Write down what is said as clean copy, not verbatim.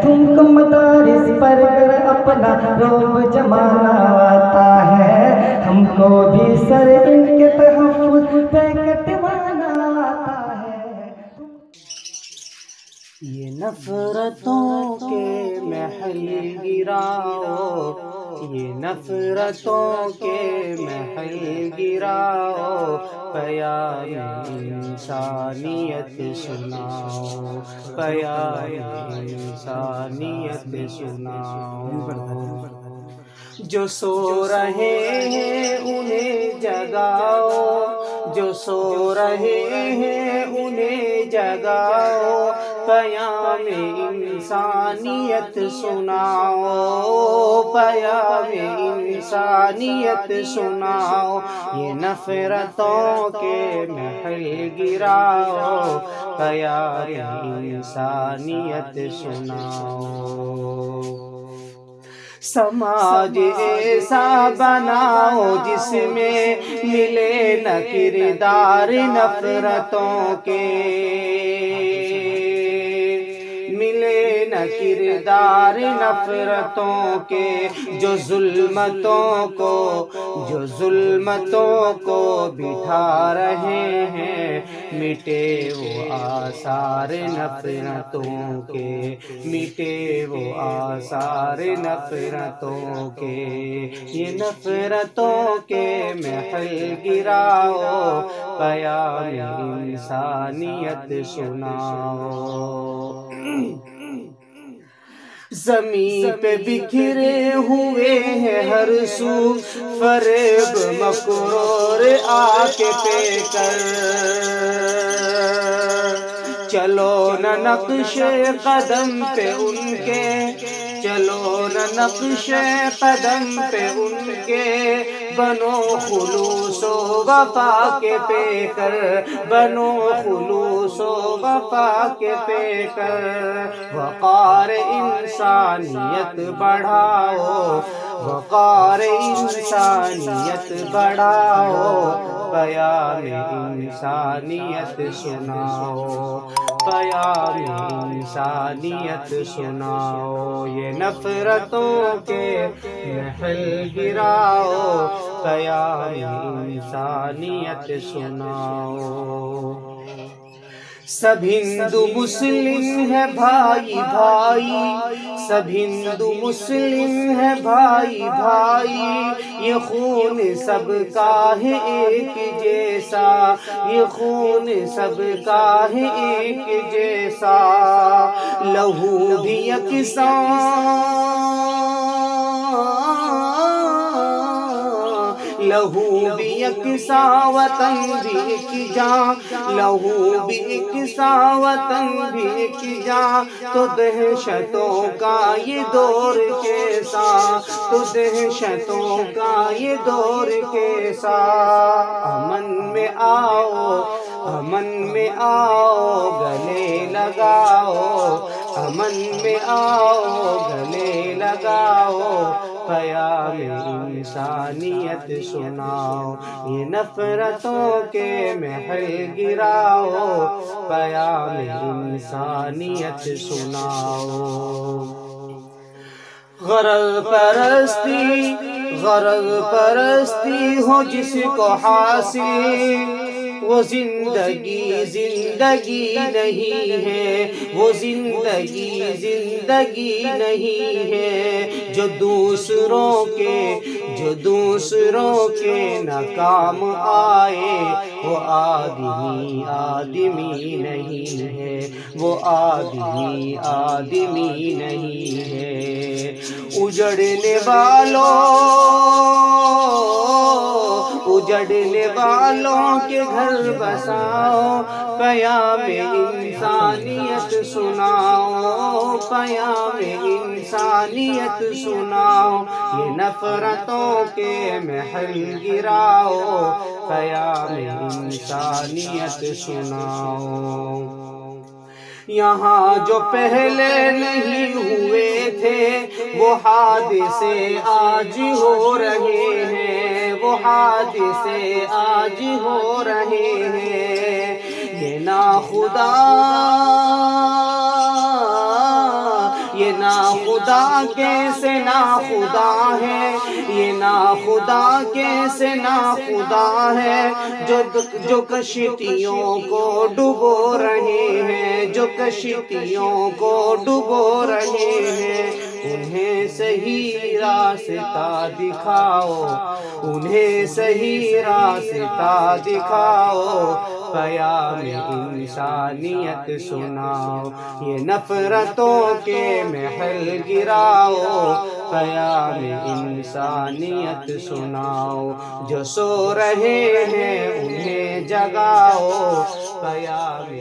تم کو مدارس پر گر اپنا روب جمانا آتا ہے، ہم کو بھی سر ان کے تحفظ پہ کٹوانا آتا ہے۔ یہ نفرتوں کے محل گراؤ، یہ نفرتوں کے محل گراؤ، پیام انسانیت سناؤ، پیام انسانیت سناؤ۔ جو سو رہے ہیں انہیں جگاؤ، جو سو رہے ہیں انہیں جگاؤ، پیام انسانیت سناؤ، پیام انسانیت سناؤ۔ یہ نفرتوں کے محل گراؤ، پیام انسانیت سناؤ۔ سماج ایسا بناؤ جس میں ملے نہ کردار نفرتوں کے، ملے نہ کردار نفرتوں کے، جو ظلمتوں کو بٹھا رہے ہیں، مٹے وہ آثار نفرتوں کے، مٹے وہ آثار نفرتوں کے۔ یہ نفرتوں کے محل گراؤ، پیام انسانیت سناؤ۔ زمین پہ بکھرے ہوئے ہیں ہر سو فریب مکر اور آنکھ پہ کر، چلو نہ نقش قدم پہ ان کے، چلو نہ نقش قدم پہ ان کے، بنو خلوص و وفا کے پیکر، بنو خلوص و وفا کے پیکر۔ وقار انسانیت بڑھاؤ، وقار انسانیت بڑھاؤ، پیام انسانیت سناؤ، پیام انسانیت سناؤ۔ یہ نفرتوں کے محل گراؤ، پیام انسانیت سناؤ۔ سب ہندو مسلم ہے بھائی بھائی، سب ہندو مسلم ہے بھائی بھائی، یہ خون سب کا ہے ایک جیسا، یہ خون سب کا ہے ایک جیسا، لہو بھی یکساں، لہو بھی یکساں وطن بھی ایک جاں، لہو بھی یکساں وطن بھی ایک جاں، تو دہشتوں کا یہ دور کیسا، تو دہشتوں کا یہ دور کیسا۔ امن میں آؤ، امن میں آؤ، گلے لگاؤ، امن میں آؤ، گلے لگاؤ، پیام انسانیت سناؤ۔ یہ نفرتوں کے محل گراؤ، پیام انسانیت سناؤ۔ غرض پرستی، غرض پرستی ہو جس کو حاصل، وہ زندگی زندگی نہیں ہے، وہ زندگی زندگی نہیں ہے، جو دوسروں کے ناکام آئے، وہ آدمی آدمی نہیں ہے، وہ آدمی آدمی نہیں ہے۔ اجڑنے والوں کے گھر بساؤ، پیام انسانیت سناؤ، پیام انسانیت سناؤ۔ یہ نفرتوں کے محل گراؤ، پیام انسانیت سناؤ۔ یہاں جو پہلے نہیں ہوئے تھے، وہ حادثے آج ہو رہے ہیں، وہ حادثے آج ہو رہے ہیں۔ یہ ناخدا یہ ناخدا کیسے ناخدا ہے، یہ ناخدا کیسے ناخدا ہے، جو کشتیوں کو ڈبو رہے ہیں، جو کشتیوں کو ڈبو رہے ہیں، انہیں صحیح راستہ دکھاؤ، انہیں صحیح راستہ دکھاؤ، پیام انسانیت سناؤ، یہ نفرتوں کے محل گراؤ، پیام انسانیت سناؤ، جو سو رہے ہیں انہیں جگاؤ، پیام